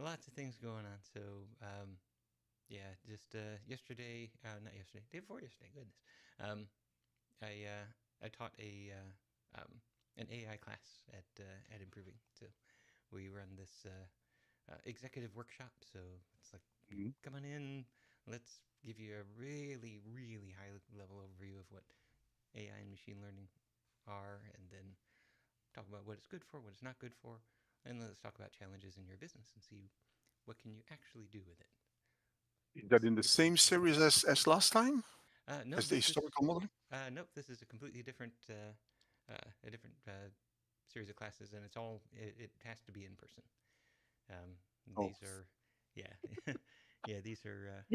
lots of things going on. So, yeah, just yesterday, not yesterday, day before yesterday. Goodness, um, I taught an AI class at Improving. So we run this executive workshop. So it's like, Mhm. come on in, let's give you a really, really high level overview of what AI and machine learning are, and then talk about what it's good for, what it's not good for, and let's talk about challenges in your business and see what can you actually do with it. Is that in the Super same interesting. series as last time, No, as the this is historical modeling? nope. This is a completely different a different series of classes, and it has to be in person. Um, Oh, these are yeah yeah these are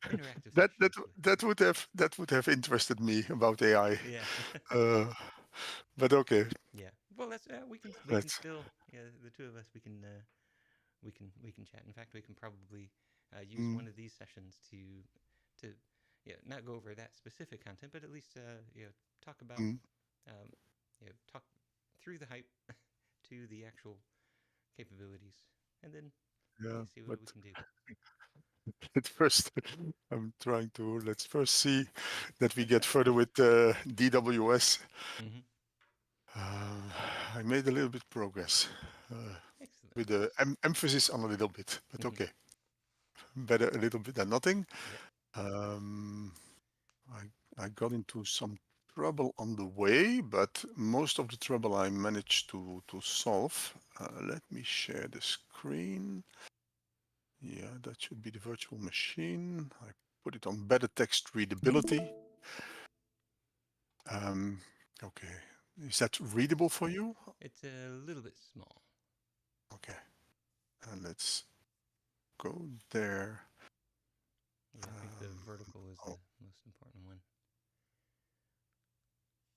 interactive that that sessions with that would have interested me about AI. yeah Uh, but okay, yeah. Well, that's we can let's. still yeah the two of us we can chat. In fact, we can probably use Mm, one of these sessions to yeah not go over that specific content, but at least talk about mm, um, talk through the hype to the actual capabilities, and then yeah, see what but we can do. at first, I'm trying to. Let's first see that we get further with DWS. Mm-hmm. I made a little bit progress uh, Excellent. with the emphasis on a little bit, but Mm-hmm. okay, better a little bit than nothing. Yep. Um, I got into some trouble on the way, but most of the trouble I managed to solve. Let me share the screen. Yeah, that should be the virtual machine. I put it on better text readability. Um, okay, is that readable for you? It's a little bit small. Okay, and let's go there. Yeah, I think the Um, vertical is oh, the most important one.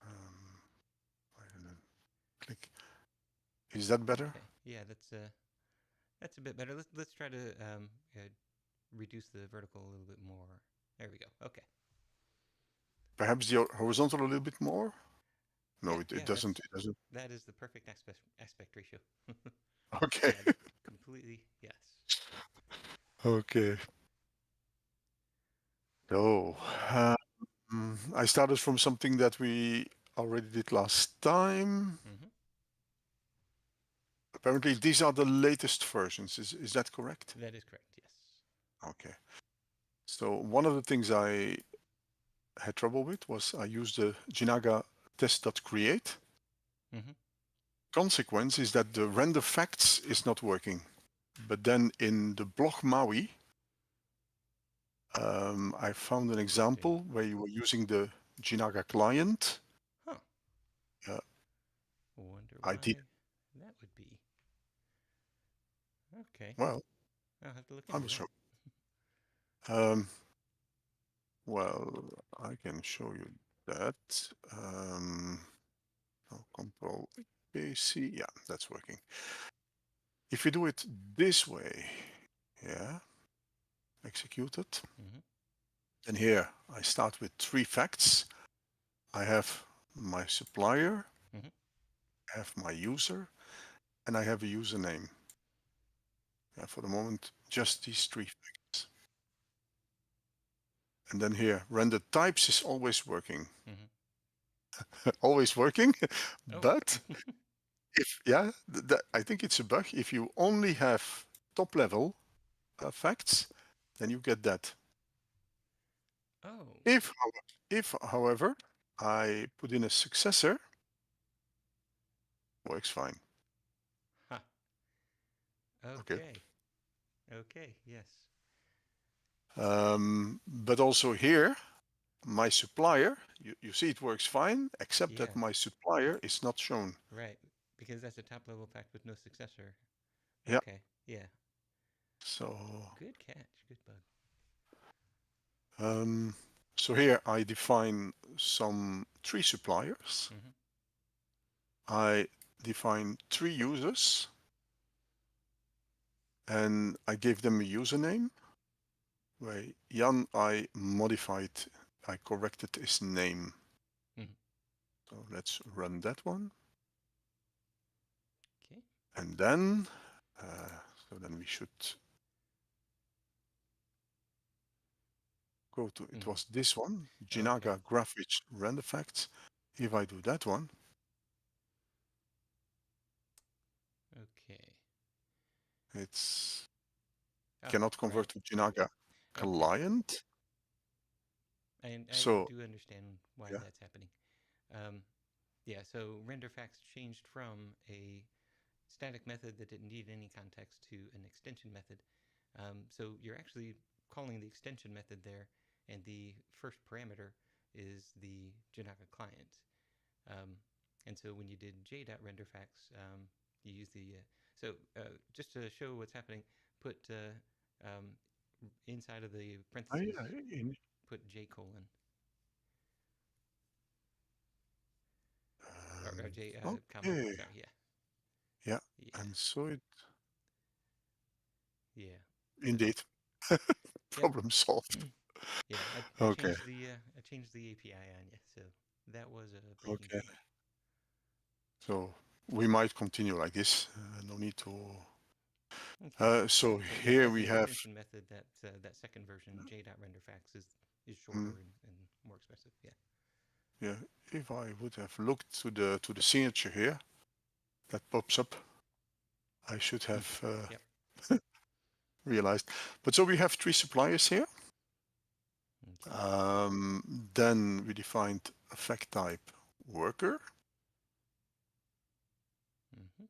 um, I don't know. Click. Is that better? Okay. Yeah, that's a bit better. Let's try to reduce the vertical a little bit more. There we go. Okay. Perhaps the horizontal a little bit more? Yeah, No, it yeah. doesn't. It doesn't. That is the perfect aspect ratio. Okay. Yeah, completely. Yes. Okay. So, I started from something that we already did last time. Mm-hmm. Apparently, these are the latest versions. Is that correct? That is correct. Yes. Okay. So one of the things I had trouble with was I used the Jinaga test.create. Mm-hmm. Consequence is that the render facts is not working. But then in the block MAUI, I found an Interesting. example where you were using the Jinaga client. Huh. Uh, Wonder I did why that would be. Okay. well. I'll have to look I into will show. that. Um, well, I can show you that. Control PC. Yeah, that's working. If you do it this way, yeah, execute it. Mm-hmm. And here I start with 3 facts. I have my supplier, Mm-hmm. I have my user, and I have a username. Yeah, for the moment, just these 3 facts. And then here, render types is always working. Mm-hmm. Always working, Oh. but if, yeah, I think it's a bug. If you only have top level facts, then you get that. Oh. If, however, I put in a successor, works fine. Ha. Okay. Okay. Okay. Yes. But also here, my supplier, you see it works fine, except that Yeah. my supplier is not shown. Right. Because that's a top level fact with no successor. Yeah. Okay. Yeah. So, Good catch. Good bug. um, so here I define some 3 suppliers. Mm-hmm. I define 3 users, and I gave them a username. Where Jan, I corrected his name. Mm-hmm. So let's run that one. Okay. And then, uh, So then we should go to, it was this one, Okay. Jinaga graphics render facts. If I do that one, Okay. it's Oh, cannot right. convert to Jinaga Okay. client. And I So do understand why yeah, that's happening. Um, yeah, so renderFacts changed from a static method that didn't need any context to an extension method. So you're actually calling the extension method there, and the first parameter is the Jinaga client. Um, and so when you did j.renderFacts, you use the just to show what's happening, put inside of the parentheses, in, put j colon or j comma. okay, Sorry, yeah, yeah, yeah, and so it yeah. So indeed yep, problem solved. yeah. I Okay, changed the API on you, so that was a breaking okay. change. So we might continue like this. No need to. Okay. So But yeah, here as we an have. extension method, that second version, j.renderFacts, is Mm, shorter and more expressive. Yeah. yeah, if I would have looked to the signature here that pops up, I should have Yep. realized. But so we have three suppliers here. Okay. Then we defined effect type worker. Mm-hmm.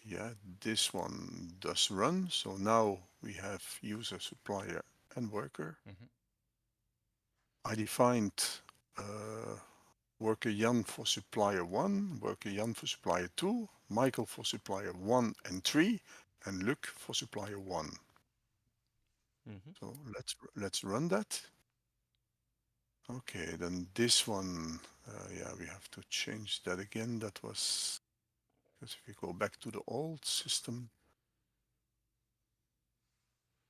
Yeah, this one does run. So now we have user, supplier, and worker. Mm-hmm. I defined uh, worker Jan for supplier 1, worker Jan for supplier 2, Michael for supplier 1 and 3, and Luc for supplier 1. Mm-hmm. So let's run that. Okay, then this one, yeah, we have to change that again. That was, because if we go back to the old system,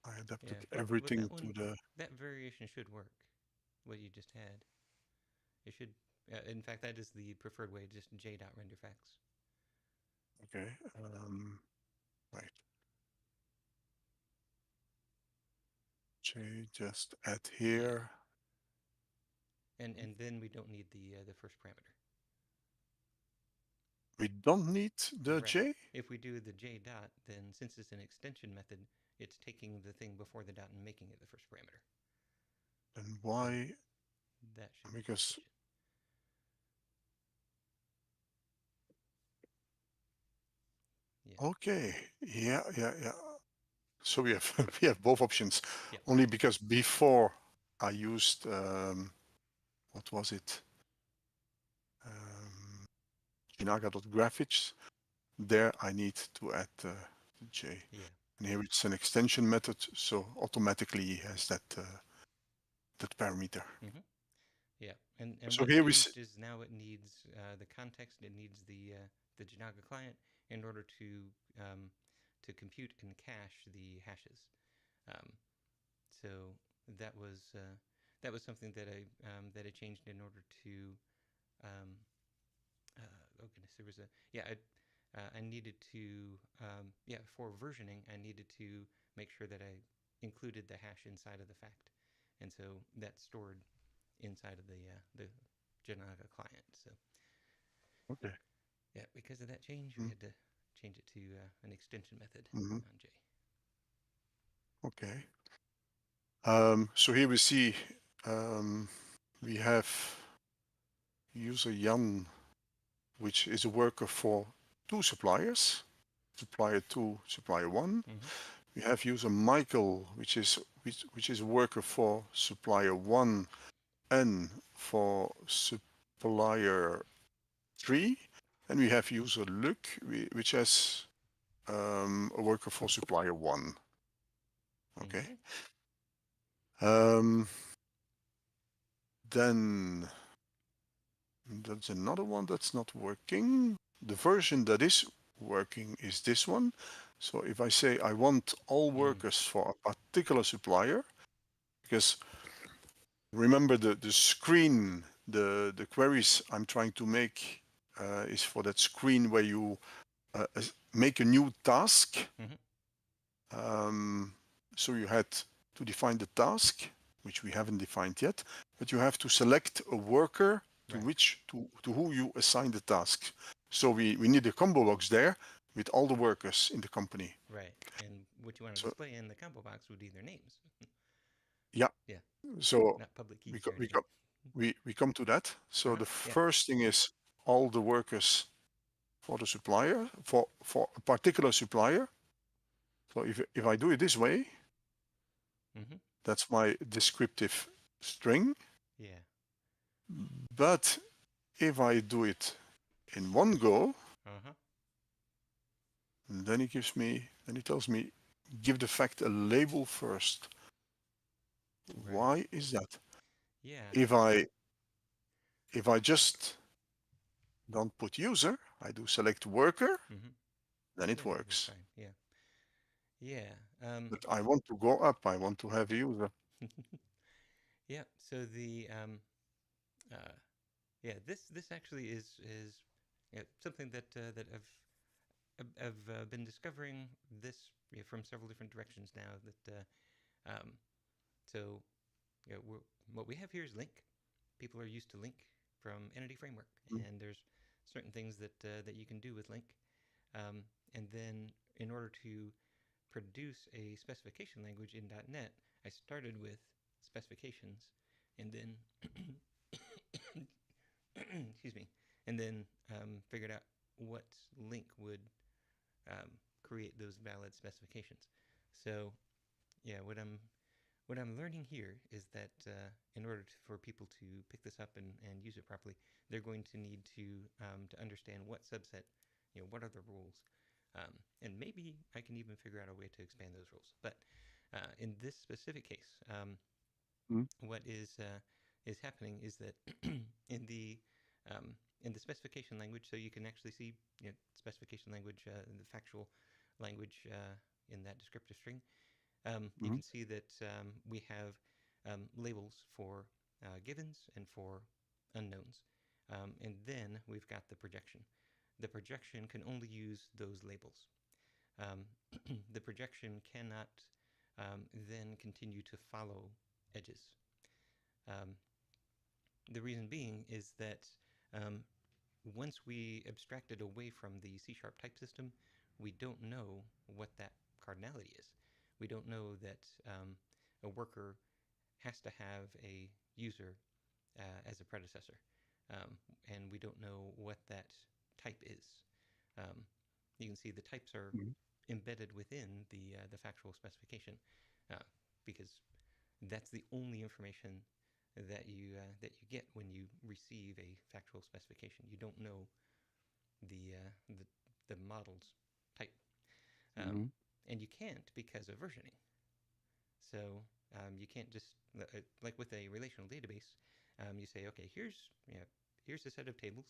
I adapted Yeah. But everything that to one, the, that variation should work. What you just had, it should. In fact, that is the preferred way. Just j.renderFacts. okay, right, just add Yeah. here. And then we don't need the first parameter. We don't need the Right. J, If we do the j dot, then since it's an extension method, it's taking the thing before the dot and making it the first parameter. then So why? that should Because, switch it. Yeah. okay, yeah. So we have we have both options. Yep. Only because before I used what was it? Um, Jinaga.graphics. There I need to add the J. Yeah. And here it's an extension method, so automatically has that parameter. Mm-hmm. Yeah. And So what's here we changed is now it needs the context. It needs the Jinaga client in order um, to compute and cache the hashes. Um, so that was something that I changed in order to um, oh goodness, there was a yeah. I needed to for versioning. I needed to make sure that I included the hash inside of the fact, and so that's stored inside of the Jinaga client. So okay. yeah, because of that change, we Mm, had to change it to an extension method mhm, on J. okay. So here we see we have user Jan, which is a worker for two suppliers, supplier 2, supplier 1. Mm-hmm. We have user Michael, which is a worker for supplier 1 and for supplier 3. And we have user Luc, which has a worker for supplier 1. Okay. Mm-hmm. Um, then that's another one that's not working. The version that is working is this one. So if I say I want all Mm. workers for a particular supplier, because remember the screen, the queries I'm trying to make is for that screen where you make a new task. Mm-hmm. So you had to define the task, which we haven't defined yet, but you have to select a worker to Right. who you assign the task. So we need a combo box there with all the workers in the company. Right. And what you want to So display in the combo box would be their names. yeah, Yeah. so Not public we keys co- or we anything. co- we come to that. So Uh-huh. the Yeah. first thing is all the workers for the supplier for a particular supplier. So if I do it this way, Mm-hmm. that's my descriptive string. Yeah. But if I do it in one go, Uh-huh. then he tells me, give the fact a label first. Right. Why is that? Yeah. If I if I just don't put user, I do select worker, Mm-hmm. then it Then it is works. fine. Yeah. Yeah. But I want to go up. I want to have a user. Yeah. So the uh yeah, this actually is yeah, something that I've been discovering this, yeah, from several different directions now. That so yeah, what we have here is link. People are used to link from Entity Framework, and there's certain things that you can do with link. Um, and then in order to produce a specification language in .NET, I started with specifications, and then excuse me, and then figured out what link would create those valid specifications. So yeah, what I'm learning here is that in order for people to pick this up and use it properly, they're going to need to understand what subset, what are the rules, and maybe I can even figure out a way to expand those rules. But in this specific case, Mm-hmm. what is happening is that in the um, in the specification language, so you can actually see, specification language, the factual language in that descriptive string. You Mm-hmm. can see that we have labels for givens and for unknowns. And then we've got the projection. The projection can only use those labels. Um, the projection cannot then continue to follow edges. Um, the reason being is that um, once we abstracted away from the C# type system, we don't know what that cardinality is. We don't know that a worker has to have a user as a predecessor, and we don't know what that type is. Um, you can see the types are Mm-hmm. embedded within the factual specification, uh, because that's the only information that you get when you receive a factual specification. You don't know the the model's type, um, Mm-hmm. and you can't because of versioning. So you can't just like with a relational database. You say, okay, here's a set of tables,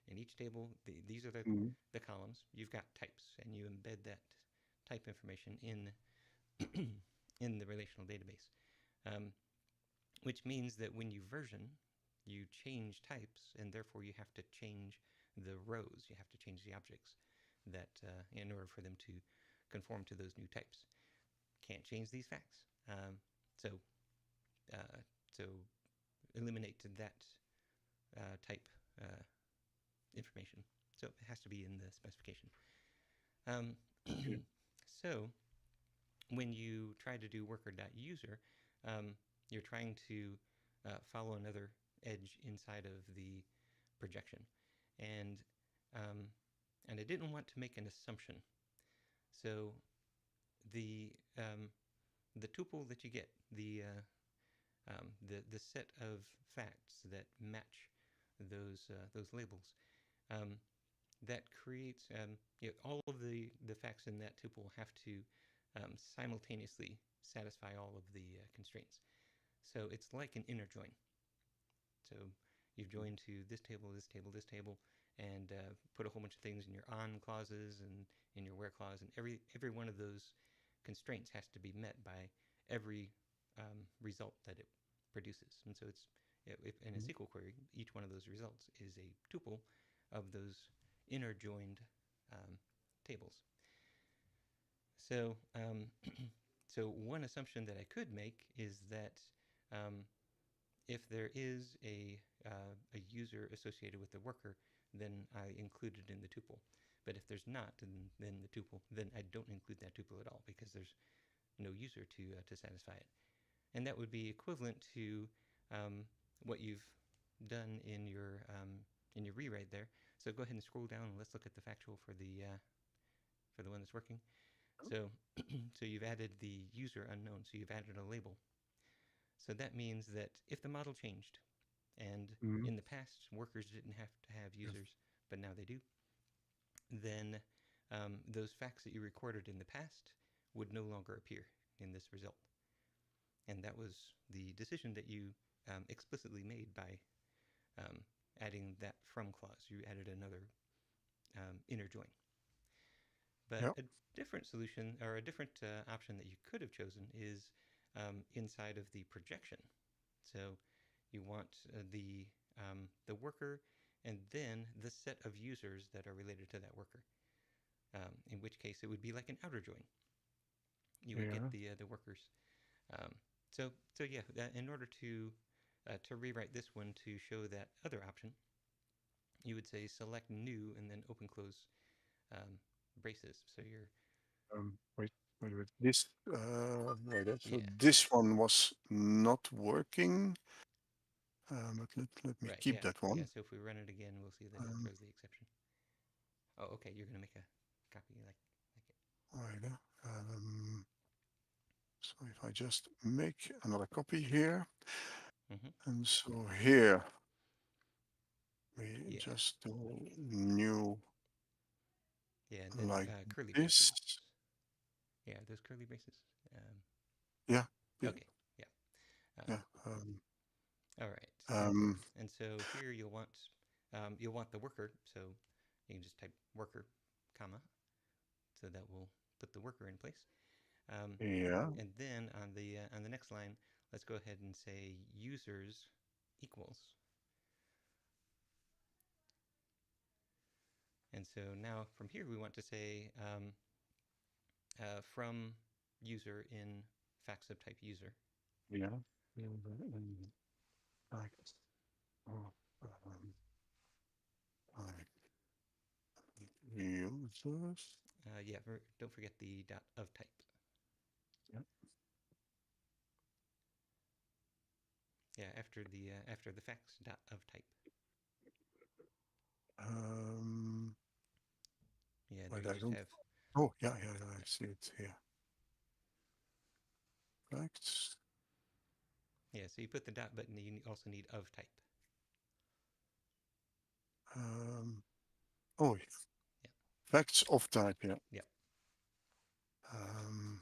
and each table, these are Mm-hmm. the columns. You've got types, and you embed that type information in in the relational database, um, which means that when you version, you change types, and therefore you have to change the rows. You have to change the objects that in order for them to conform to those new types. Can't change these facts. So uh, so eliminate that type uh, information. So it has to be in the specification. Um, Okay. so when you try to do worker.user, you're trying to follow another edge inside of the projection, and um, and I didn't want to make an assumption. So the um, the tuple that you get, the set of facts that match those labels, um, that creates, all of the facts in that tuple have to simultaneously satisfy all of the constraints. So it's like an inner join. So you've joined to this table, this table, this table, and put a whole bunch of things in your on clauses and in your where clause, and every one of those constraints has to be met by every result that it produces. And so it's, if in a SQL query, each one of those results is a tuple of those inner joined tables. So So one assumption that I could make is that um, if there is a user associated with the worker, then I include it in the tuple. But if there's not, then the tuple, then I don't include that tuple at all because there's no user to satisfy it. And that would be equivalent to what you've done in your rewrite there. So go ahead and scroll down and let's look at the factual for the one that's working. So so you've added the user unknown. So you've added a label. So that means that if the model changed, and Mm-hmm. in the past workers didn't have to have Yes. users, but now they do, then those facts that you recorded in the past would no longer appear in this result. And that was the decision that you explicitly made by adding that from clause. You added another inner join. But Yeah. a different solution or a different option that you could have chosen is inside of the projection. So you want the worker and then the set of users that are related to that worker. In which case it would be like an outer join. You would get Yeah. the workers. Um, so yeah, in order to rewrite this one to show that other option, you would say select new and then open close braces. So you're Wait. This, so yeah, this one was not working, but let me right, keep yeah, that yeah. one. So if we run it again, we'll see that it Um, throws the exception. Oh, okay, you're gonna make a copy like it. right, so if I just make another copy here, Mm-hmm. and so here we Yeah, just do new yeah, and then like curly this. braces. Yeah, those curly braces. Um, Yeah, okay, yeah. yeah. All right, Um, and so here you'll want the worker. So you can just type worker, comma. So that will put the worker in place. Um, yeah. and then on the next line, let's go ahead and say users equals. And so now from here we want to say from user in fact subtype user. Yeah. Like, oh, um, like users. Yeah, don't forget the dot of type. Yeah. Yeah, after the facts dot of type. Um, Yeah, there wait, you I just don't. have Oh, yeah. I see it here. Facts. yeah. So you put the dot, but you also need of type. Um, oh, yeah. Yeah, Facts of type. Yeah. yeah, Um,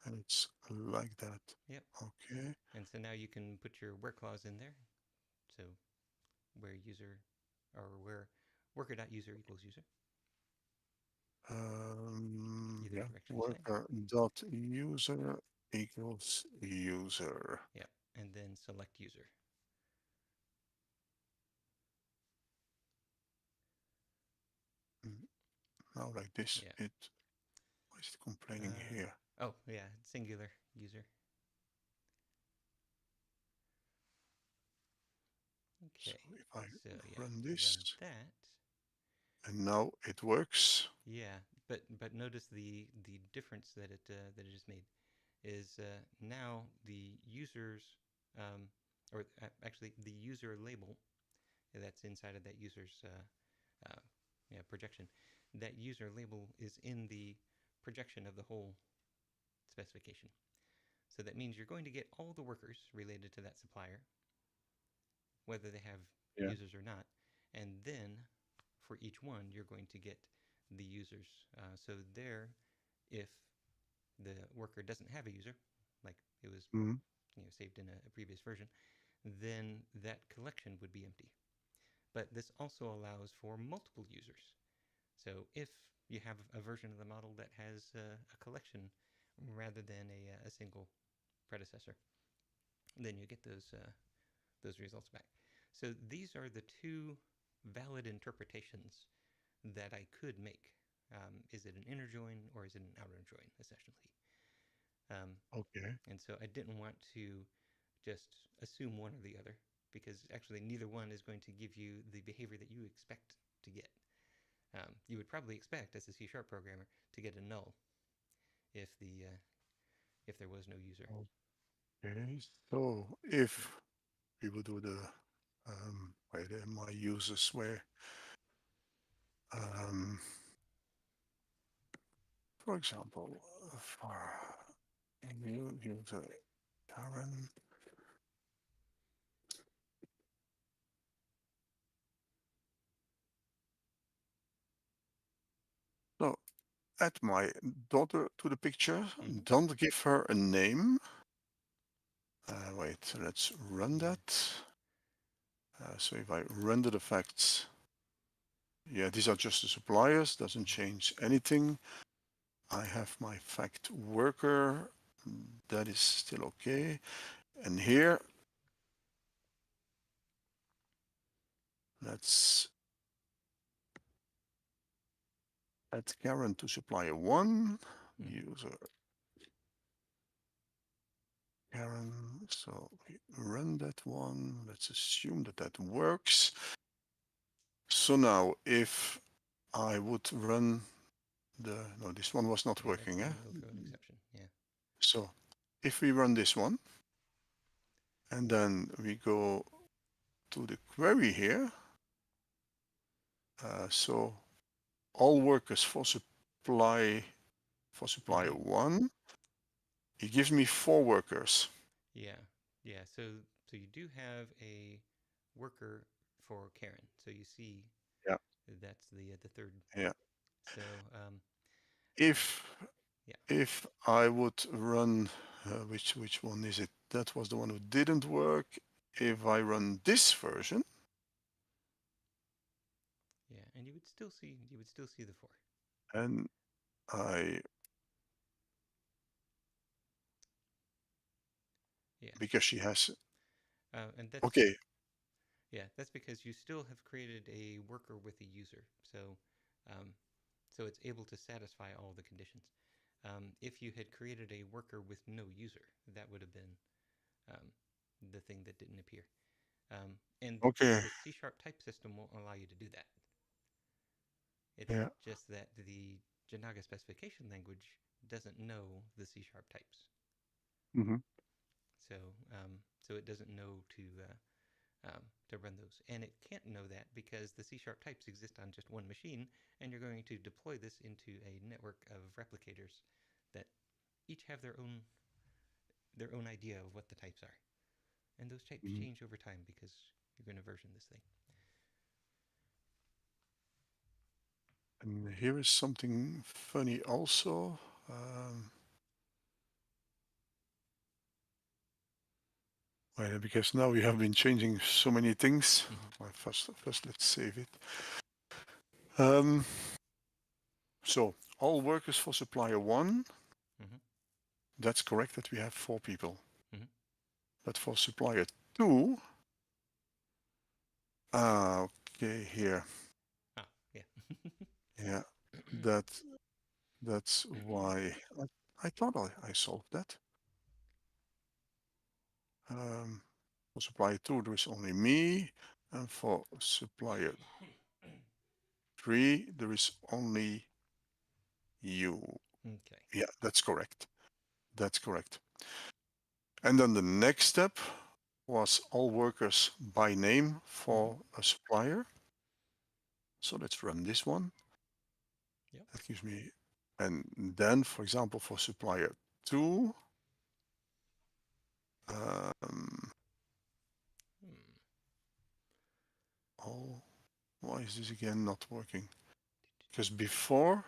and it's like that. yeah. Okay. And so now you can put your where clause in there. So where user or where worker dot user equals user, either Yeah. direction is fine. Worker dot user equals user. Yeah, and then select user. Mm, now like this, Yeah. it. Why is it complaining here? Oh yeah, singular user. So Okay. if I So yeah, run if we run this, that, and now it works. yeah, but notice the difference that it just made is now the users or actually the user label that's inside of that user's yeah, projection. That user label is in the projection of the whole specification. So that means you're going to get all the workers related to that supplier, whether they have Yeah. users or not. And then for each one, you're going to get the users. So there, if the worker doesn't have a user, like it was Mhm. saved in a previous version, then that collection would be empty. But this also allows for multiple users. So if you have a version of the model that has a collection rather than a single predecessor, then you get those results back. So these are the two valid interpretations that I could make. Is it an inner join or is it an outer join, essentially? Um, Okay. and so I didn't want to just assume one or the other, because actually neither one is going to give you the behavior that you expect to get. You would probably expect, as a C# programmer, to get a null if there was no user. Okay. So if we will do the where my users were, um, for example, for new user Karen. So add my daughter to the picture. Mm-hmm. Don't give her a name. Wait, let's run Yeah. that. So if I render the facts, yeah, these are just the suppliers, doesn't Mm-hmm. change anything. I have my fact worker, that is still okay. And here, let's add Karen to supplier one, Mm-hmm. user Karen. So we run that one. Let's assume that that works. So now if I would run no, this one was not Yeah, that's working, the eh? one that'll throw an exception. Yeah. So if we run this one, and then we go to the query here, so all workers for supplier Mm-hmm. one, it gives me 4 workers. Yeah. Yeah. So you do have a worker for Karen. So you see Yeah, that's the third. yeah. So If yeah. if I would run, which one is it? That was the one who didn't work. If I run this version, Yeah, and you would still see the four. and I Yeah. because she has And that's okay, yeah, that's because you still have created a worker with a user. Um, so it's able to satisfy all the conditions. If you had created a worker with no user, that would have been um, the thing that didn't appear. And okay, the C# type system won't allow you to do that. It's yeah, just that the Jinaga specification language doesn't know the C# types. mm-hmm, So so it doesn't know to run those, and it can't know that because the C# types exist on just one machine, and you're going to deploy this into a network of replicators that each have their own idea of what the types are, and those types mm-hmm. change over time because you're going to version this thing. And here is something funny also. Um, well, because now we have been changing so many things. Mm-hmm. Well, first let's save it. Um, so all workers for supplier one, Mm-hmm. that's correct that we have 4 people. Mm-hmm. But for supplier two, okay, here, Ah, yeah. yeah, that that's why I thought I solved that. For supplier two, there is only me, and for supplier three, there is only you. Okay. Yeah, that's correct. That's correct. And then the next step was all workers by name Mm-hmm. for a supplier. So let's run this one. Yep. That gives me, and then, for example, for supplier two, um, Hmm. oh, why is this again not working? Because before,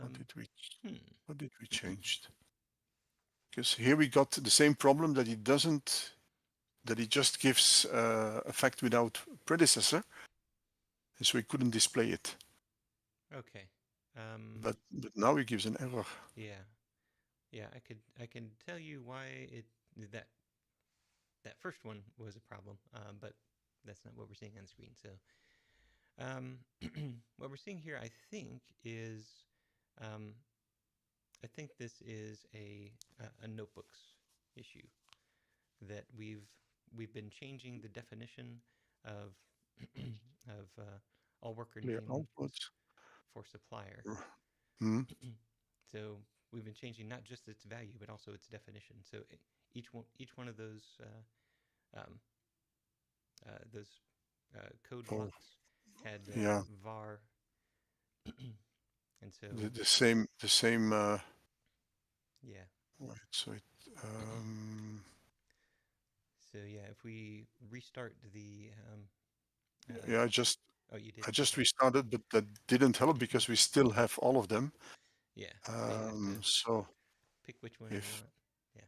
what um. did we, Hmm. what did we change? Because here we got the same problem that it doesn't, that it just gives a fact without predecessor, and so we couldn't display it. Okay. But now it gives an error. Yeah. Yeah. I can tell you why it that that first one was a problem. But that's not what we're seeing on the screen. So what we're seeing here, I think, is um, I think this is a notebooks issue that we've been changing the definition of of all worker Clear names output. for supplier. Hmm. So we've been changing not just its value but also its definition. So each one of those code Oh, blocks had yeah. var, and so The same. yeah. Wait, so it. So yeah, if we restart the Yeah. oh, you did, I just okay. restarted, but that didn't help because we still have all of them. Yeah, so you have to So pick which one you if want. Yeah.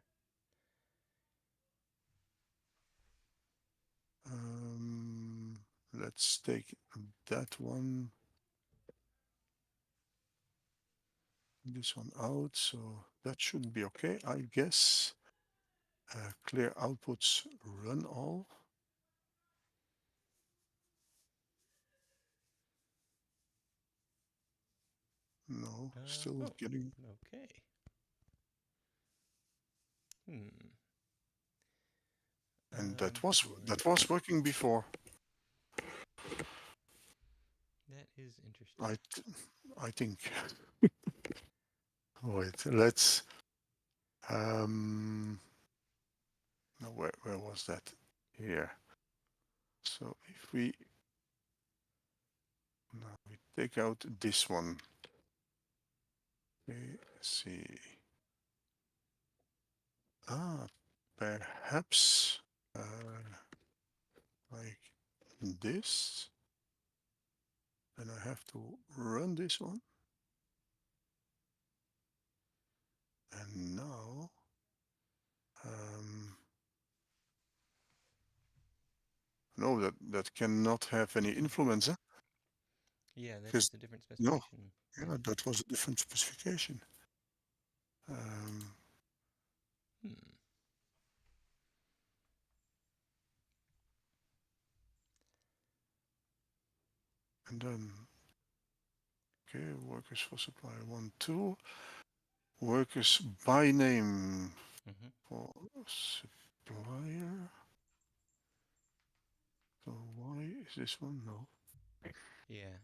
um, let's take that one, this one out. So that should be okay, I guess. Clear outputs, run all. No, still Oh, getting. okay. Hmm. And Hmm. that was working before. That is interesting. I th- I think. Wait, let's. No, where was that? Here. So if we now we take out this one. Okay, see. Ah, perhaps like this. And I have to run this one. And now, um, no, that cannot have any influence, eh? Yeah, that Because is a different no, specification. Yeah. yeah, that was a different specification. Um, Hmm. and then, okay, workers for supplier 1, 2. Workers by name Mm-hmm. for supplier. So why is this one? No. Yeah.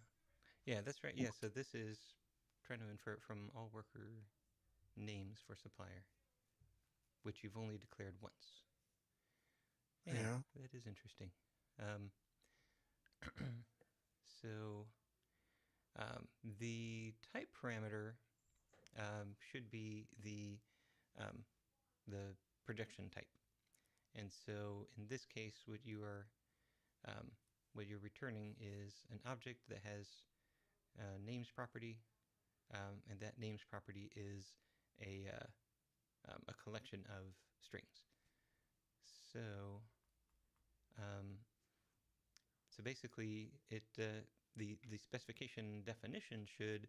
Yeah, that's right. Yeah, so this is trying to infer it from all worker names for supplier, which you've only declared once. Yeah, Yeah. that is interesting. Um, so the type parameter should be um, the projection type. And so in this case, um, what you're returning is an object that has names property, and that names property is a a collection of strings. So um, so basically, the specification definition should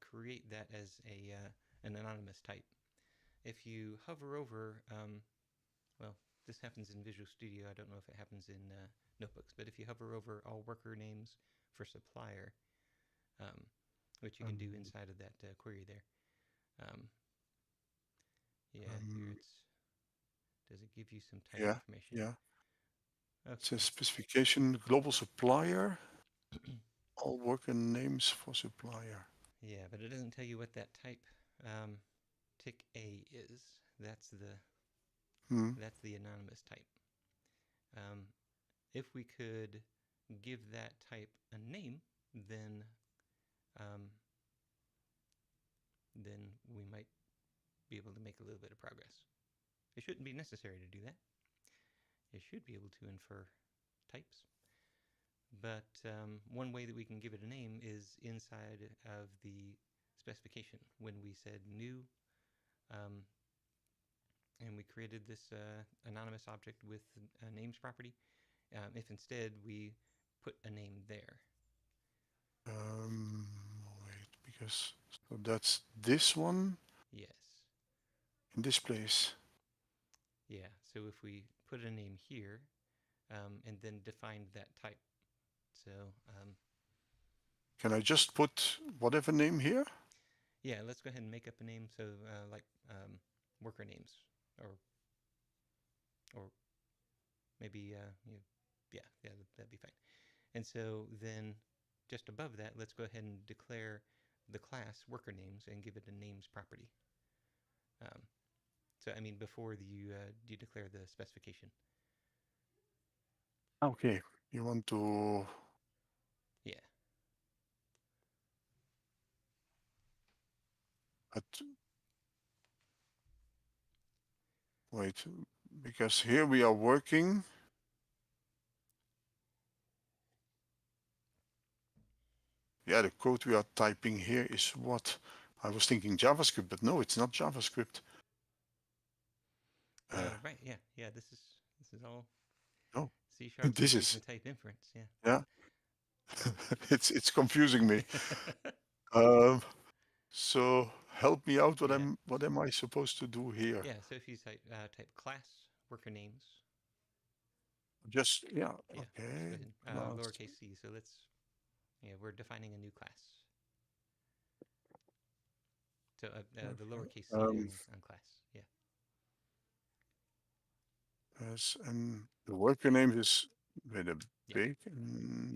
create that as a an anonymous type. If you hover over, well, this happens in Visual Studio. I don't know if it happens in notebooks, but if you hover over all worker names for supplier, um, which you can do Um, inside of that query there. Um, yeah, here um, it's. Does it give you some type yeah. information? Yeah. It says Okay. specification global supplier. All worker names for supplier. Yeah, but it doesn't tell you what that type um, tick A is. That's the Hmm. that's the anonymous type. Um, if we could give that type a name, then um, then we might be able to make a little bit of progress. It shouldn't be necessary to do that. It should be able to infer types. But one way that we can give it a name is inside of the specification. When we said new, um, and we created this anonymous object with a names property, if instead we put a name there. Um, wait, because so that's this one Yes. in this place. Yeah. So if we put a name here, and then defined that type. So Can I just put whatever name here? yeah, let's go ahead and make up a name. So like worker names, or or maybe yeah, that'd be fine. And so then just above that, let's go ahead and declare the class worker names and give it a names property. Um, so I mean, before you declare the specification. Okay, you want to Yeah. at wait, because here we are working. Yeah, the code we are typing here is what? I was thinking JavaScript, but no, it's not JavaScript. Right. Yeah. This is all No, C sharp this is latent type inference. Yeah. yeah. It's confusing me. Um, so help me out. Yeah. What am I supposed to do here? Yeah. So if you type class worker names, Just yeah. yeah, just go Okay. ahead. Class. Lowercase c. So let's yeah, we're defining a new class. So the Okay. lowercase c there means on class. Yeah. Yes, and the worker name is with a Yeah. big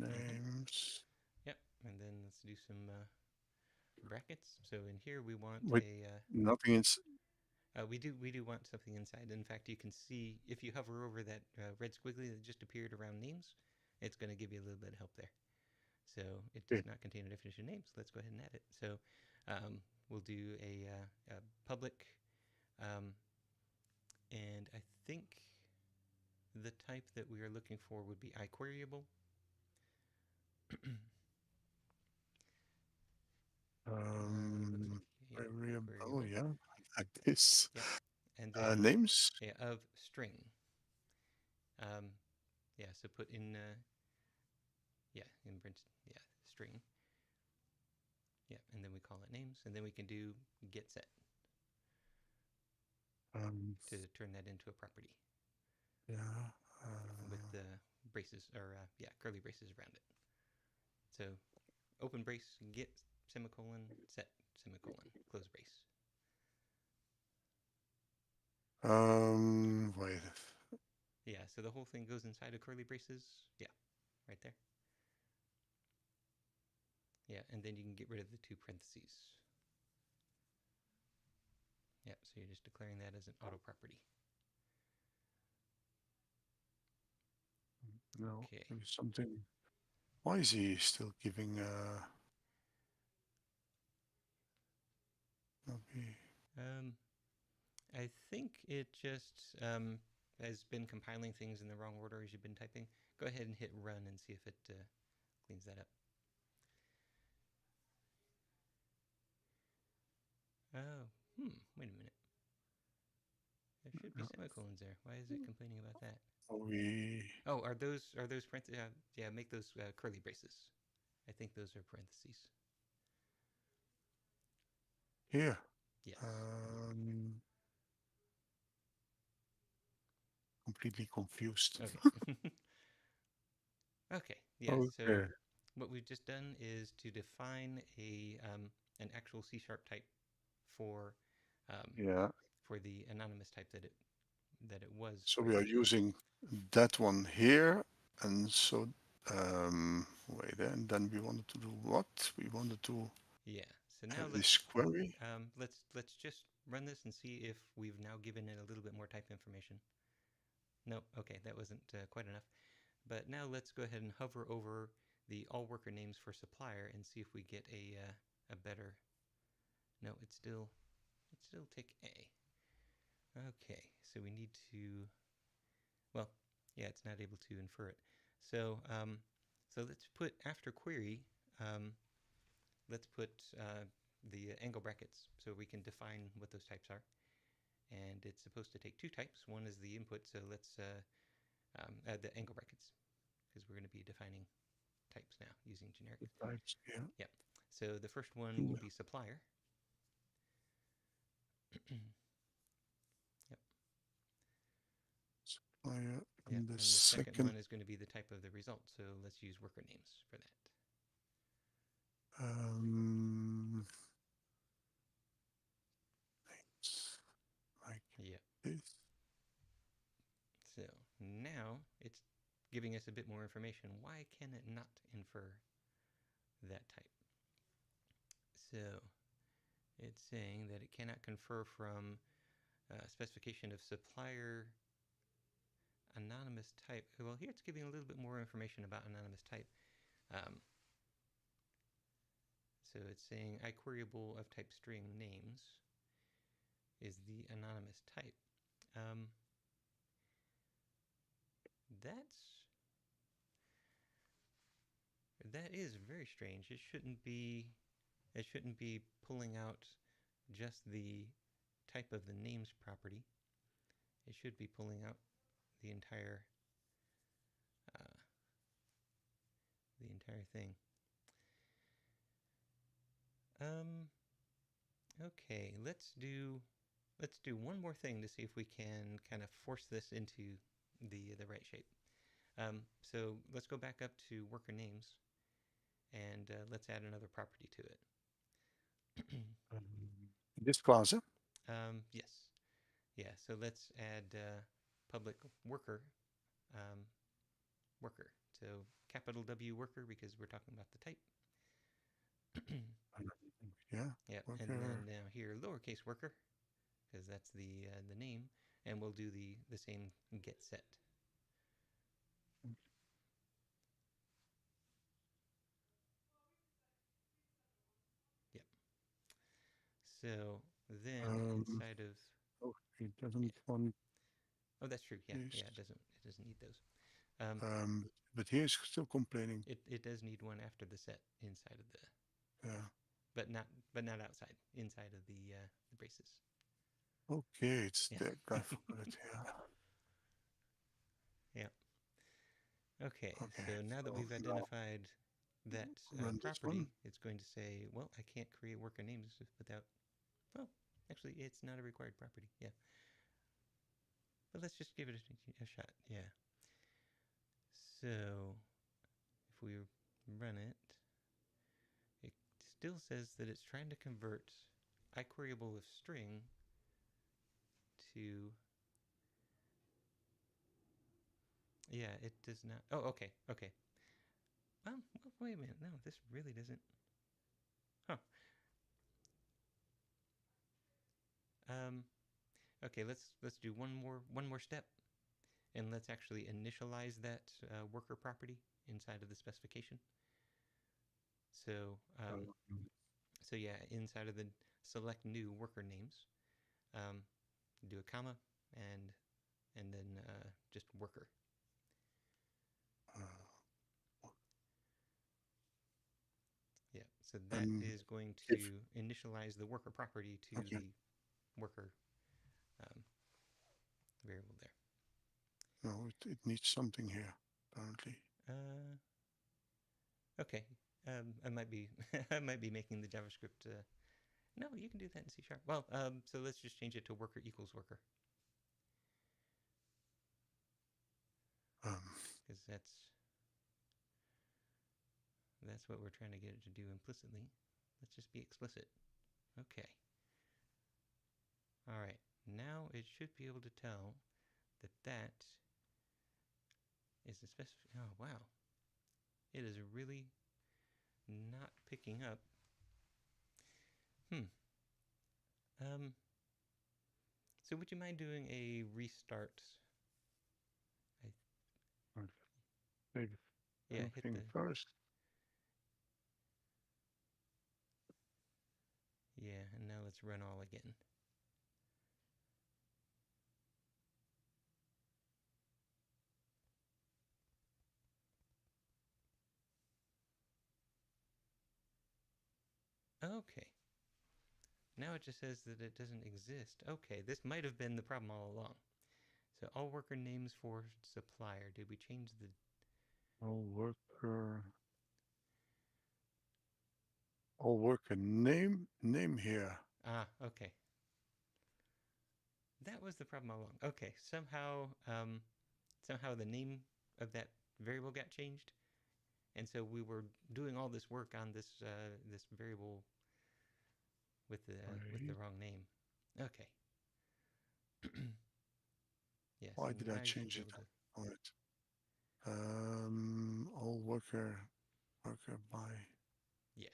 Mm-hmm. names Yep. And then let's do some brackets. So in here we want with a nothing in. we do want something inside. In fact, you can see if you hover over that red squiggly that just appeared around names, it's going to give you a little bit of help there. So it does Okay. not contain a definition of names. Let's go ahead and add it. So we'll do a public, um, and I think the type that we are looking for would be iQueryable. Looks like yeah, Variable, iQueryable. yeah, like this. Yep. And then Names. yeah, of string. Um, yeah. So put in yeah in print yeah string. Yeah, and then we call it names, and then we can do get set Um, to turn that into a property yeah. with the braces or yeah curly braces around it. So open brace get semicolon set semicolon close brace. Wait. Yeah, so the whole thing goes inside of curly braces. Yeah, right there. Yeah, and then you can get rid of the two parentheses. Yeah, so you're just declaring that as an auto property. No, Okay. maybe something. Why is he still giving? Maybe. I think it just has been compiling things in the wrong order as you've been typing. Go ahead and hit run and see if it cleans that up. Oh, wait a minute. There should be semicolons there. Why is it complaining about that? We Oh, are those parentheses? Yeah, make those curly braces. I think those are parentheses. here. Yes. Um, Completely confused. Okay. Okay. Yeah. So Okay. what we've just done is to define a an actual C# type for um, Yeah. for the anonymous type that it was So we are previously. using that one here, and so wait, and then we wanted to do what? We wanted to Yeah. So now have let's this query. let's just run this and see if we've now given it a little bit more type information. No, okay, that wasn't quite enough. But now let's go ahead and hover over the all worker names for supplier and see if we get a better. No, it's still tick A. Okay, so we need to. Well, yeah, it's not able to infer it. So let's put after query. Let's put the angle brackets so we can define what those types are. And it's supposed to take two types. One is the input, so let's add the angle brackets because we're going to be defining types now using generic. The types, yeah. Yep. So the first one will Yeah. be supplier. Yep. Supplier. Yep, And the and the second second, one is going to be the type of the result. So let's use worker names for that. um, like Yep. this. So now it's giving us a bit more information. Why can it not infer that type? So it's saying that it cannot confer from specification of supplier anonymous type. Well, here it's giving a little bit more information about anonymous type. Um, so it's saying iQueryable of type string names is the anonymous type. Um, that is very strange. It shouldn't be pulling out just the type of the names property. It should be pulling out the entire uh, thing. Okay, let's do one more thing to see if we can kind of force this into the right shape. So let's go back up to worker names, and let's add another property to it. This class, eh? Yes, yeah. So let's add public worker, um, worker. So capital W worker because we're talking about the type. Yeah. Yep, and Worker. then now here lowercase worker because that's the name, and we'll do the same get set. Yep. So then inside of Oh, it yeah. doesn't want Oh, that's true. Yeah, this. yeah. It doesn't need those. Um, But he is still complaining. it does need one after the set inside of the, Yeah. but not outside. Inside of the braces. Okay, it's Yeah. that guy forgot it. Yeah. Yeah. Okay. Okay. So now that So we've now identified that run this property, one. it's going to say, well, I can't create worker names without. Well, actually, it's not a required property. Yeah. But let's just give it a shot. Yeah. So if we run it, it still says that it's trying to convert iQueryable of string to. Yeah, it does not. Oh, okay, okay. Wait a minute. No, this really doesn't. Huh. Um. Okay, let's do one more step, and let's actually initialize that worker property inside of the specification. So so yeah, inside of the select new worker names, um, do a comma and then just worker. Yeah, so that and is going if to initialize the worker property to okay. the worker um, variable there. No, it needs something here apparently. Uh, okay, I might be I might be making the JavaScript. No, you can do that in C#. Well, so let's just change it to worker equals worker Um, because that's what we're trying to get it to do implicitly. Let's just be explicit. Okay. All right. Now it should be able to tell that that is a specific. Oh wow, it is really not picking up. Hmm. Um. So would you mind doing a restart? I, save yeah, hit everything the. first. Yeah, and now let's run all again. Okay. Now it just says that it doesn't exist. Okay, this might have been the problem all along. So all worker names for supplier. Did we change the... All worker name here. Ah, okay. That was the problem all along. Okay, somehow somehow the name of that variable got changed, and so we were doing all this work on this variable with the Wait, wrong name. Okay. Yeah. why So did I now you should change be it? able to. All right. All worker by. Yeah.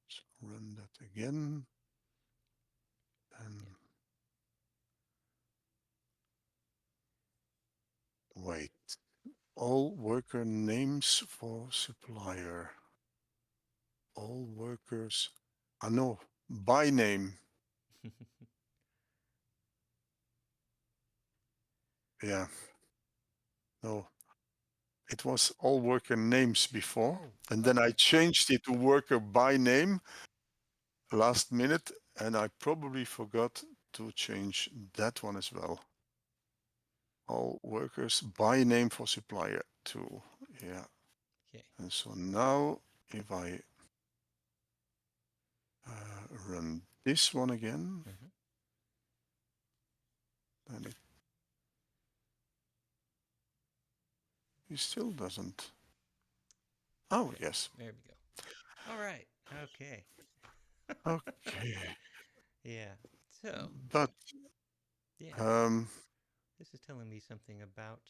Let's run that again. And Yeah. wait. All worker names for supplier. All workers. I know. By name. Yeah. No. It was all worker names before. Oh. And then I Okay. changed it to worker by name last minute. And I probably forgot to change that one as well. All workers by name for supplier too. Yeah. Okay. And so now if I run this one again, Mm-hmm. then it still doesn't. Oh, Okay. yes. There we go. All right. Okay. Okay. Yeah. So But yeah, um, this is telling me something about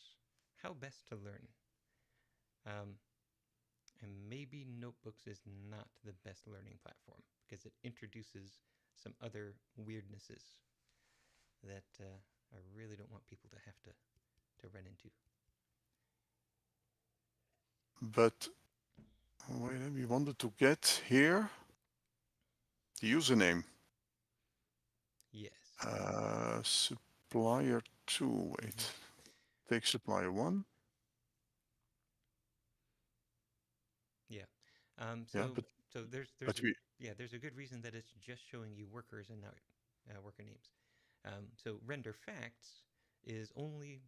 how best to learn. Um, and maybe Notebooks is not the best learning platform because it introduces some other weirdnesses that I really don't want people to have to run into. but wait, we wanted to get here the username. Yes. Supplier 2, Mm-hmm. wait. Take supplier 1. Yeah. Yeah, So there's but a we yeah there's a good reason that it's just showing you workers and not worker names. So render facts is only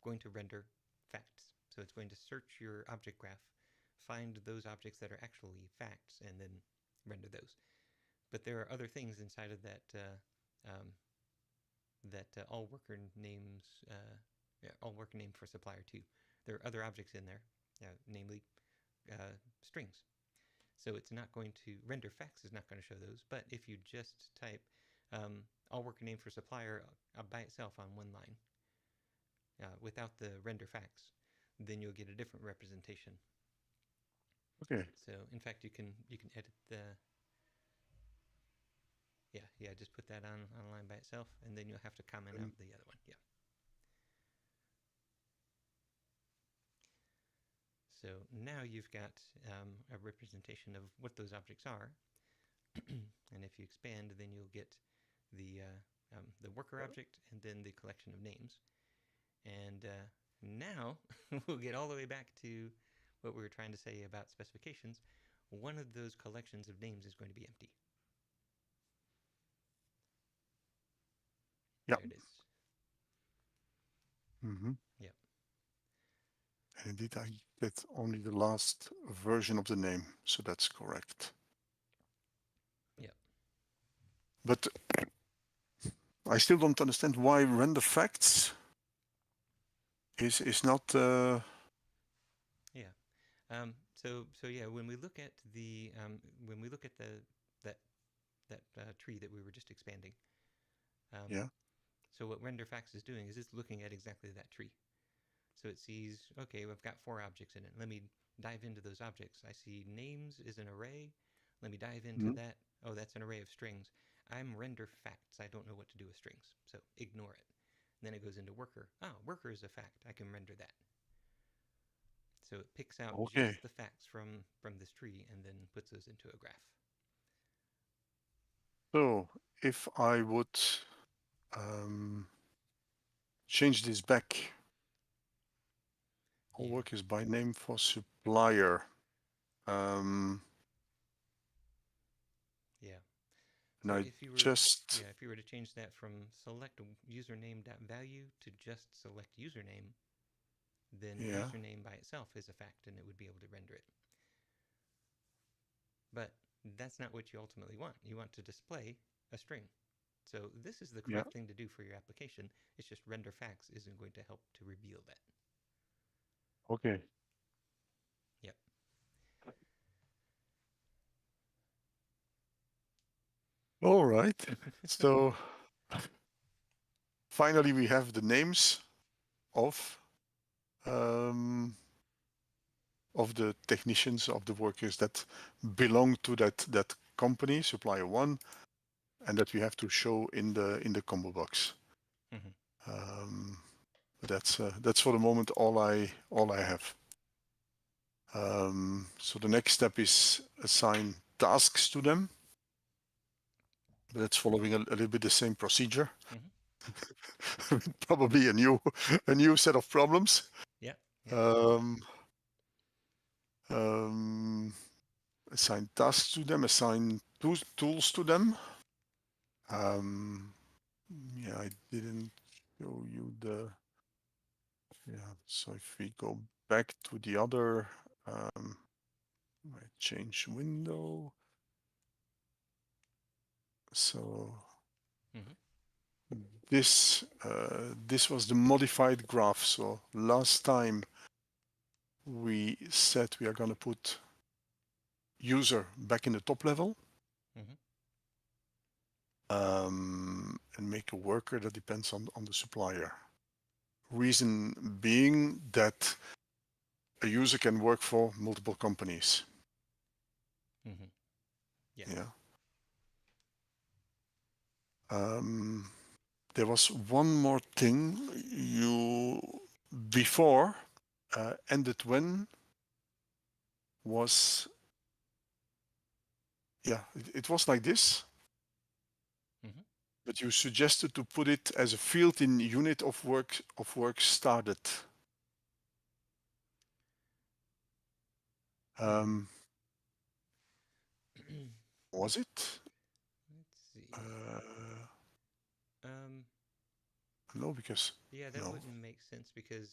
going to render facts. So it's going to search your object graph, find those objects that are actually facts, and then render those. But there are other things inside of that all worker names, yeah, all worker name for supplier too. There are other objects in there, namely strings. So it's not going to render facts is not going to show those. But if you just type all worker name for supplier by itself on one line without the render facts, then you'll get a different representation. okay. So in fact, you can edit the yeah just put that on a line by itself, and then you'll have to comment out Um, the other one. Yeah. So now you've got a representation of what those objects are, and if you expand, then you'll get the worker object and then the collection of names. And now we'll get all the way back to what we were trying to say about specifications. One of those collections of names is going to be empty. yeah. There it is. Mm-hmm. Yep. And indeed, I get only the last version of the name, so that's correct. Yep. But I still don't understand why render facts is not. Yeah. So yeah, when we look at the that tree that we were just expanding, um, Yeah. so what render facts is doing is it's looking at exactly that tree. So it sees, okay, we've got 4 objects in it. Let me dive into those objects. I see names is an array. Let me dive into Mm-hmm. that. Oh, that's an array of strings. I'm render facts. I don't know what to do with strings, so ignore it. And then it goes into worker. Oh, worker is a fact. I can render that. So it picks out Okay. just the facts from this tree and then puts those into a graph. So if I would um, change this back, all Yeah, work is by name for supplier. Um, yeah. and So I just, if you were to change that from select username.value to just select username, then yeah. username by itself is a fact and it would be able to render it. But that's not what you ultimately want. You want to display a string. So this is the Yeah. correct thing to do for your application. It's just render facts isn't going to help to reveal that. Okay. Yep. All right. So finally, we have the names of um, of the technicians, of the workers that belong to that company, supplier one, and that we have to show in the combo box. Mm-hmm. Um, that's for the moment all I have. So the next step is assign tasks to them. But that's following a little bit the same procedure. Mm-hmm. Probably a new set of problems. Yeah. Yeah. Um, um, assign tasks to them, assign tools to them. Um, yeah, I didn't show you the. Yeah, so if we go back to the other, I change window. So Mm-hmm. this was the modified graph. So last time we said we are going to put user back in the top level, Mm-hmm. and make a worker that depends on the supplier. Reason being that a user can work for multiple companies. Mm-hmm. Yes. Yeah. Um, there was one more thing you before ended when was, yeah, it was like this, Mm-hmm. but you suggested to put it as a field in unit of work started. Hmm. Um, was it? Let's see. Uh, Um, no, because yeah, that no. wouldn't make sense because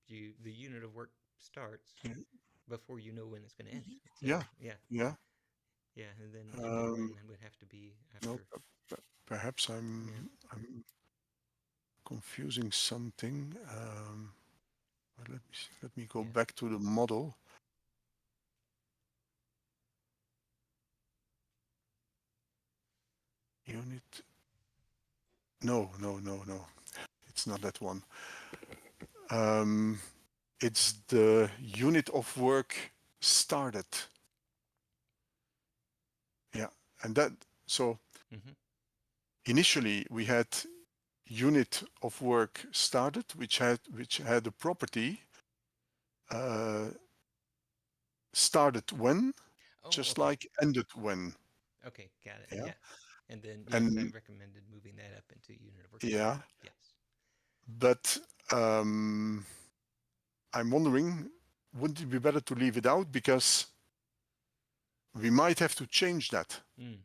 the unit of work starts before you know when it's going to end. So Yeah, yeah, yeah. yeah, and then ended when Um, would have to be no, after. perhaps Yeah, I'm confusing something. Let me go yeah. back to the model. Unit. No, no, no, no. It's not that one. Um, it's the unit of work started. Yeah, and that so Mm-hmm. initially we had unit of work started, which had a property uh, started when, Oh, just okay, like ended when. okay, got it. Yeah, Yeah, and then yes, I and recommended moving that up into unit of work started. yeah, Yes. but I'm wondering, wouldn't it be better to leave it out because we might have to change that. Mm.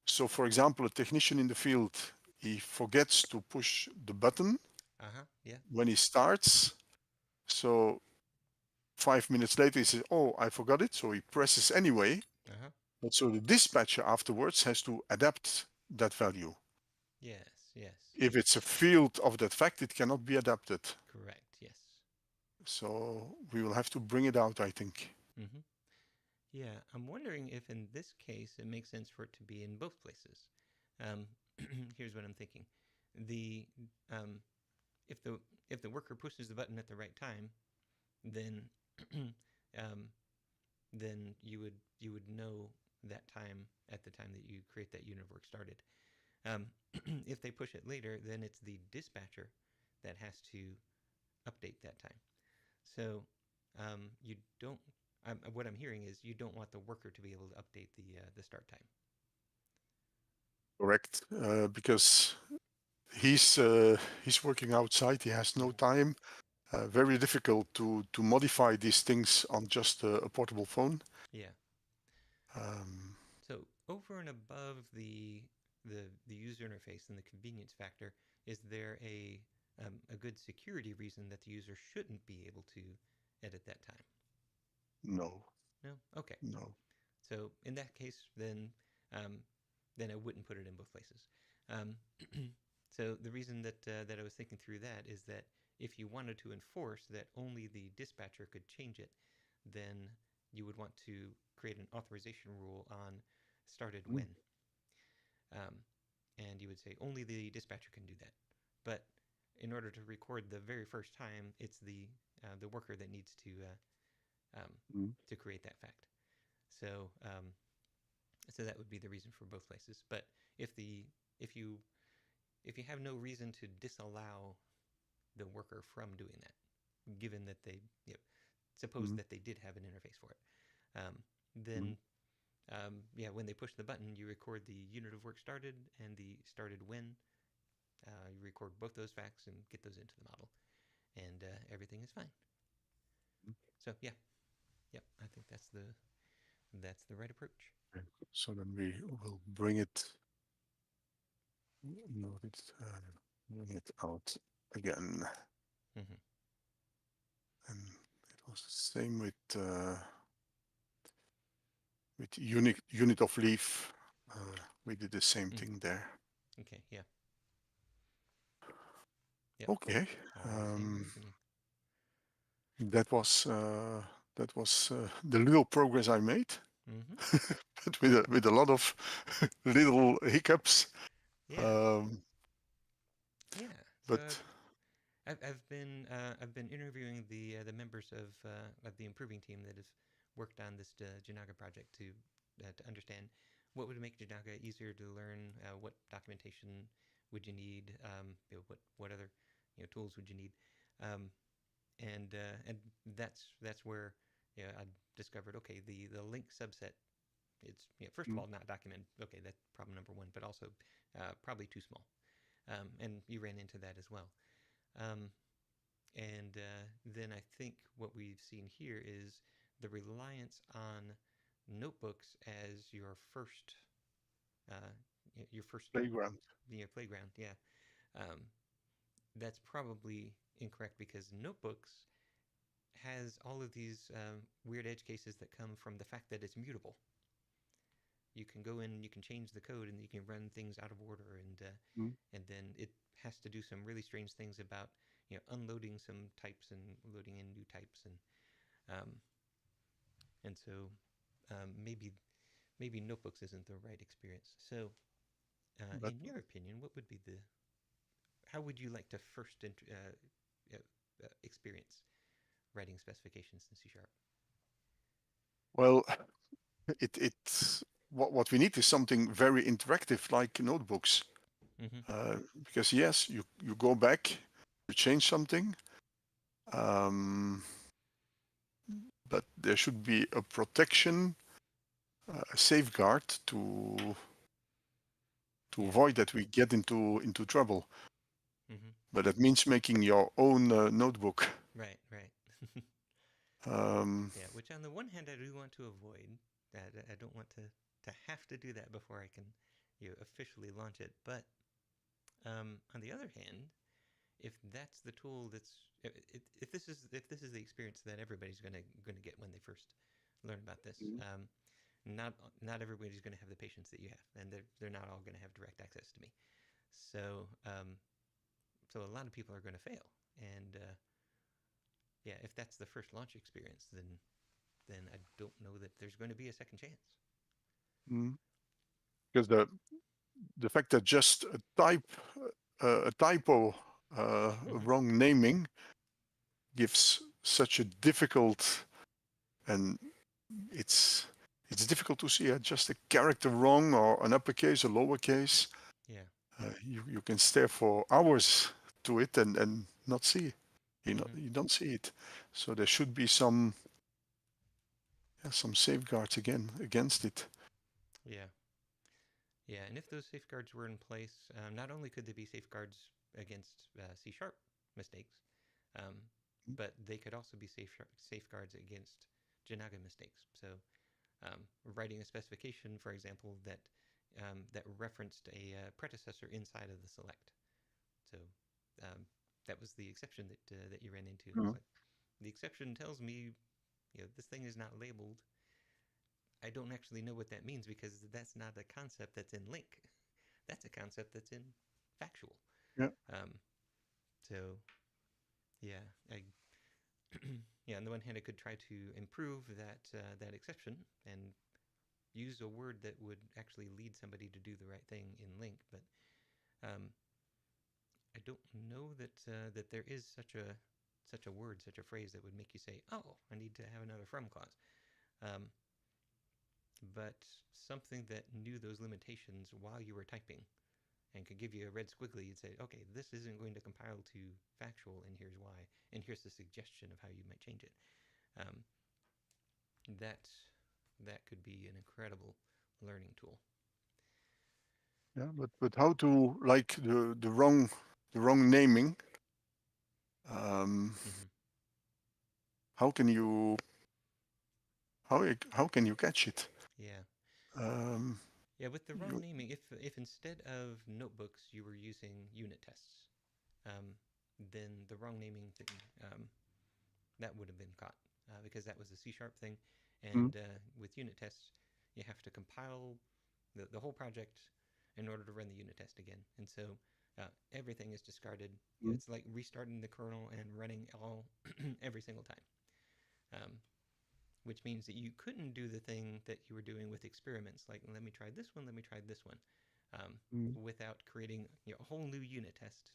So, for example, a technician in the field, he forgets to push the button Uh huh. Yeah. when he starts. So 5 minutes later, he says, "Oh, I forgot it." So he presses anyway. Uh huh. But so the dispatcher afterwards has to adapt that value. Yes. Yes. If it's a field of that fact, it cannot be adapted. Correct. Yes. So we will have to bring it out, I think. Mm-hmm. Yeah, I'm wondering if in this case it makes sense for it to be in both places. Um, here's what I'm thinking: the um, if the if the worker pushes the button at the right time, then um, then you would know that time at the time that you create that unit of work started. Um, if they push it later, then it's the dispatcher that has to update that time. So you don't. What I'm hearing is you don't want the worker to be able to update the start time. Correct. Because he's working outside. He has no Mm-hmm. time. Very difficult to modify these things on just a portable phone. Yeah. Um, So over and above the user interface and the convenience factor, is there a good security reason that the user shouldn't be able to edit that time? no, No. Okay. no. So in that case, then I wouldn't put it in both places. Um, so the reason that I was thinking through that is that if you wanted to enforce that only the dispatcher could change it, then you would want to create an authorization rule on started Mm, when, um, and you would say only the dispatcher can do that. But in order to record the very first time, it's the worker that needs mm, to create that fact. So so that would be the reason for both places. But if the if you if you have no reason to disallow the worker from doing that, given that they suppose mm, that they did have an interface for it, mm, then yeah, when they push the button, you record the unit of work started and the started when. You record both those facts and get those into the model, and everything is fine. mm. So yeah, yep, I think that's the right approach. Okay. So then we will bring it, note it, bring it out again. Mm-hmm. And it was the same with unit of leaf. We did the same Mm. thing there. Okay, yeah, yep, Okay. all the same Um, reasoning. that was the little progress I made, Mm-hmm. but with a lot of little hiccups. Yeah, Um, yeah. So but I've been interviewing the members of the improving team that have worked on this Jinaga project to understand what would make Jinaga easier to learn. What documentation would you need? What other tools would you need? Um, and that's where I discovered, okay, the link subset, it's first of mm, all not documented. Okay, that's problem number one, but also probably too small. And you ran into that as well. Um, and then I think what we've seen here is the reliance on notebooks as uh, your first playground. playground. Yeah, um, that's probably incorrect because notebooks has all of these weird edge cases that come from the fact that it's mutable. You can go in, you can change the code, and you can run things out of order, Mm, and then it has to do some really strange things about unloading some types and loading in new types, um, and so maybe notebooks isn't the right experience. So, but in your opinion, what would be the how would you like to first experience writing specifications in C Sharp? well, it what we need is something very interactive like notebooks. Mm-hmm. Because yes, you go back, you change something, um, but there should be a protection, a safeguard to Yeah. avoid that we get into trouble. Mm-hmm. But that means making your own notebook. Right. Right. Um, Yeah. Which, on the one hand, I do want to avoid. That I don't want to have to do that before I can officially launch it. But on the other hand, if that's the tool that's if this is the experience that everybody's gonna get when they first learn about this, not everybody's gonna have the patience that you have, and they're not all gonna have direct access to me. So so a lot of people are gonna fail, and yeah, if that's the first launch experience, then I don't know that there's going to be a second chance. because the fact that just a typo, Mm-hmm. wrong naming gives such a difficult, and it's it's difficult to see just a character wrong or an uppercase or lowercase. Yeah. You can stare for hours to it and not see it. Mm-hmm. You don't see it. So there should be some safeguards again against it. Yeah. Yeah. And if those safeguards were in place, not only could they be safeguards against C sharp mistakes, um, but they could also be safeguards against Jinaga mistakes. So writing a specification, for example, that referenced a predecessor inside of the select. So um, that was the exception that you ran into. It was Mhm. like, the exception tells me, this thing is not labeled. I don't actually know what that means because that's not a concept that's in link. that's a concept that's in factual. Yeah. Um, so yeah, I yeah. On the one hand, I could try to improve that exception and use a word that would actually lead somebody to do the right thing in LINQ, but um, I don't know that there is such a word, such a phrase that would make you say, "Oh, I need to have another from clause." Um, but something that knew those limitations while you were typing and could give you a red squiggly, you'd say, "Okay, this isn't going to compile to factual, and here's why, and here's the suggestion of how you might change it." Um, that that could be an incredible learning tool. Yeah, but how to like the wrong naming? Um, Mm-hmm. how can you how can you catch it? Yeah. Um, Yeah, with the wrong you, naming, if instead of notebooks you were using unit tests, um, then the wrong naming thing that would have been caught because that was a C# thing, mm, and with unit tests you have to compile the whole project in order to run the unit test again, and so everything is discarded. mm, It's like restarting the kernel and running all every single time. Um, which means that you couldn't do the thing that you were doing with experiments, like let me try this one, let me try this one, mm, without creating a whole new unit test.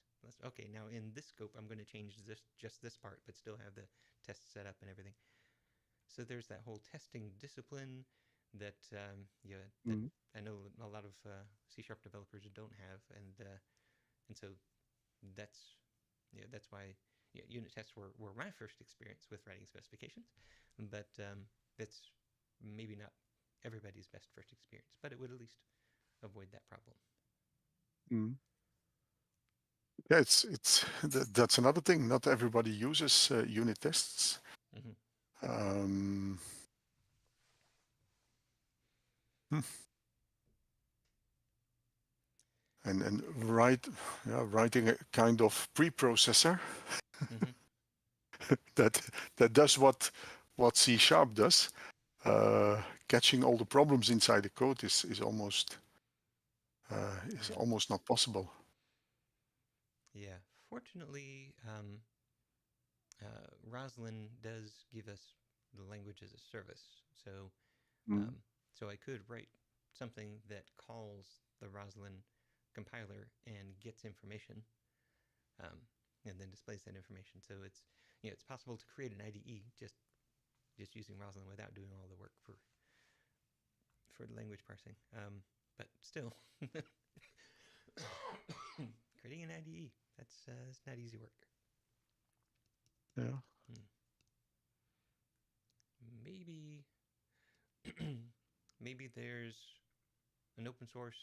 Okay, now in this scope, I'm going to change just this part, but still have the test set up and everything. So there's that whole testing discipline that that mm, I know a lot of C# developers don't have, and so that's that's why unit tests were my first experience with writing specifications, but that's maybe not everybody's best first experience, but it would at least avoid that problem. mm. Yeah, it's that's another thing. Not everybody uses unit tests. Mm-hmm. Um, hmm. And writing a kind of preprocessor Mm-hmm. that that does what C# does. Catching all the problems inside the code is Yeah. almost not possible. Yeah. Fortunately, Roslyn does give us the language as a service, so Mm, um, so I could write something that calls the Roslyn compiler and gets information, um, and then displays that information. So it's possible to create an IDE just using Roslyn without doing all the work for language parsing. But still, creating an IDE that's not easy work. yeah. Hmm. Maybe maybe there's an open source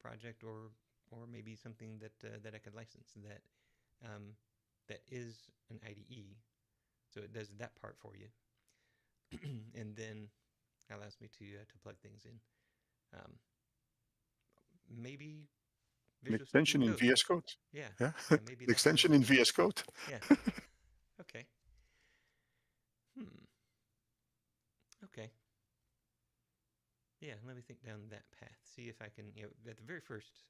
project or maybe something that I could license um, that is an IDE, so it does that part for you, and then allows me to plug things in. Um, maybe An Visual Studio extension in Code. VS Code. Yeah, Yeah. yeah. Maybe An that's extension in VS Code. yeah. Okay. Hmm. Okay. Yeah. Let me think down that path. See if I can, at the very first,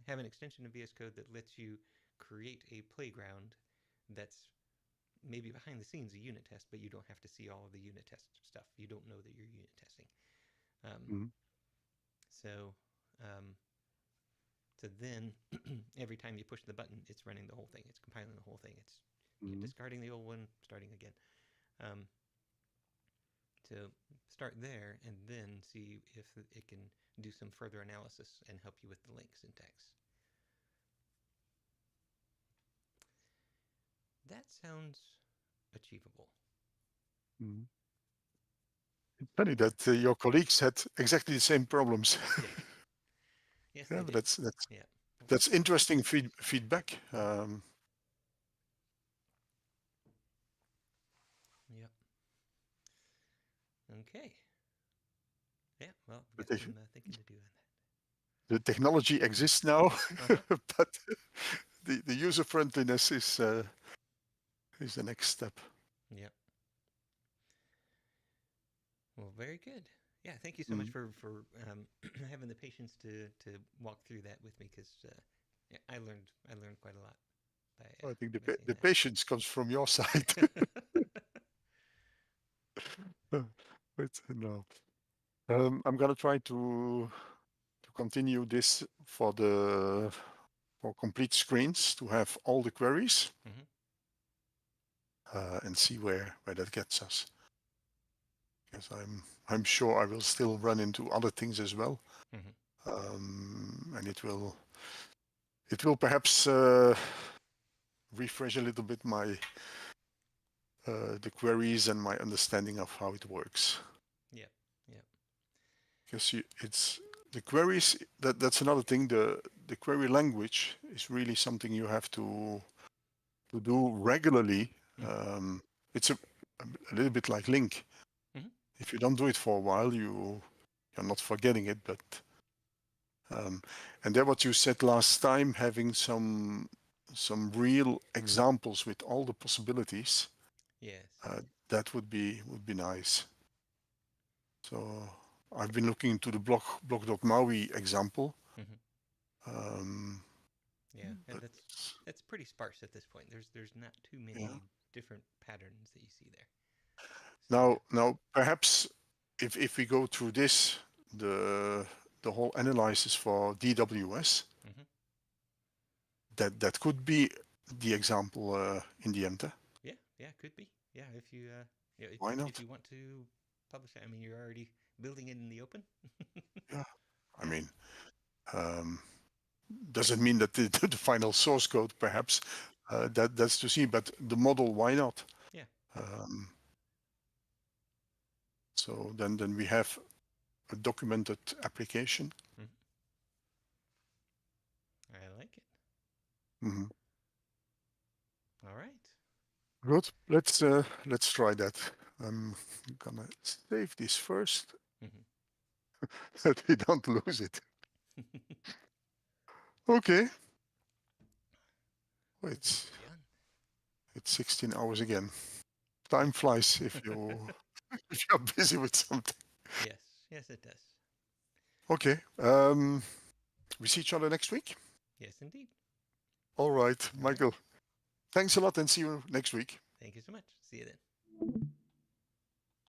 have an extension of VS Code that lets you create a playground that's maybe behind the scenes a unit test, but you don't have to see all of the unit test stuff. You don't know that you're unit testing. Um, Mm, so, um, so then every time you push the button, it's running the whole thing. It's compiling the whole thing. It's mm, discarding the old one, starting again. Um, to start there and then see if it can do some further analysis and help you with the LINQ syntax. That sounds achievable. mm. It's funny that your colleagues had exactly the same problems. Yeah. Yes, Yeah, they but did. Yeah. that's interesting feedback. Yep. Okay. Yeah. Well, we the, got te- some thinking to do on the technology exists now, that. Uh huh. but the user friendliness is the next step. Yep. Well, very good. Yeah, thank you so much Mm. for having the patience to walk through that with me because yeah, I learned quite a lot I think by seeing the patience comes from your side. that. But no, I'm gonna try to continue this for complete screens to have all the queries Hmm. and see where that gets us. Because I'm sure I will still run into other things as well, Hmm. and it will perhaps refresh a little bit my the queries and my understanding of how it works. Yep. Yep. Because it's the queries that's another thing. The query language is really something you have to do regularly. Hmm. Um, it's a little bit like Link. Hmm. If you don't do it for a while, you're not forgetting it, but um, and then what you said last time, having some real examples with all the possibilities, Yes. uh, that would be nice. So I've been looking into the block.maui example, Hmm. um, Yeah, and but that's pretty sparse at this point. There's not too yeah. many different patterns that you see there. So yeah. Now perhaps if we go through this, the the whole analysis for DWS, Hmm. that could be the example in the end. Yeah, yeah, could be. Yeah, if you yeah, Why if not? you want to publish it, I mean, you're already building it in the open. Yeah. I Yeah, mean, um, doesn't mean that the final source code, perhaps, that's to see, but the model, why not? yeah, yeah. Um, so then we have a documented application. Hmm. I like it. Mhm. All right. Good. Let's try that. I'm gonna save this first Mm-hmm. that we don't lose it. Okay. Oh, Well, we've begun. it's 16 hours again. Time flies if you if you're busy with something. Yes, yes, it does. Okay. We see each other next week. Yes, indeed. All right, All right. Michael. Thanks a lot and see you next week. Thank you so much. See you then.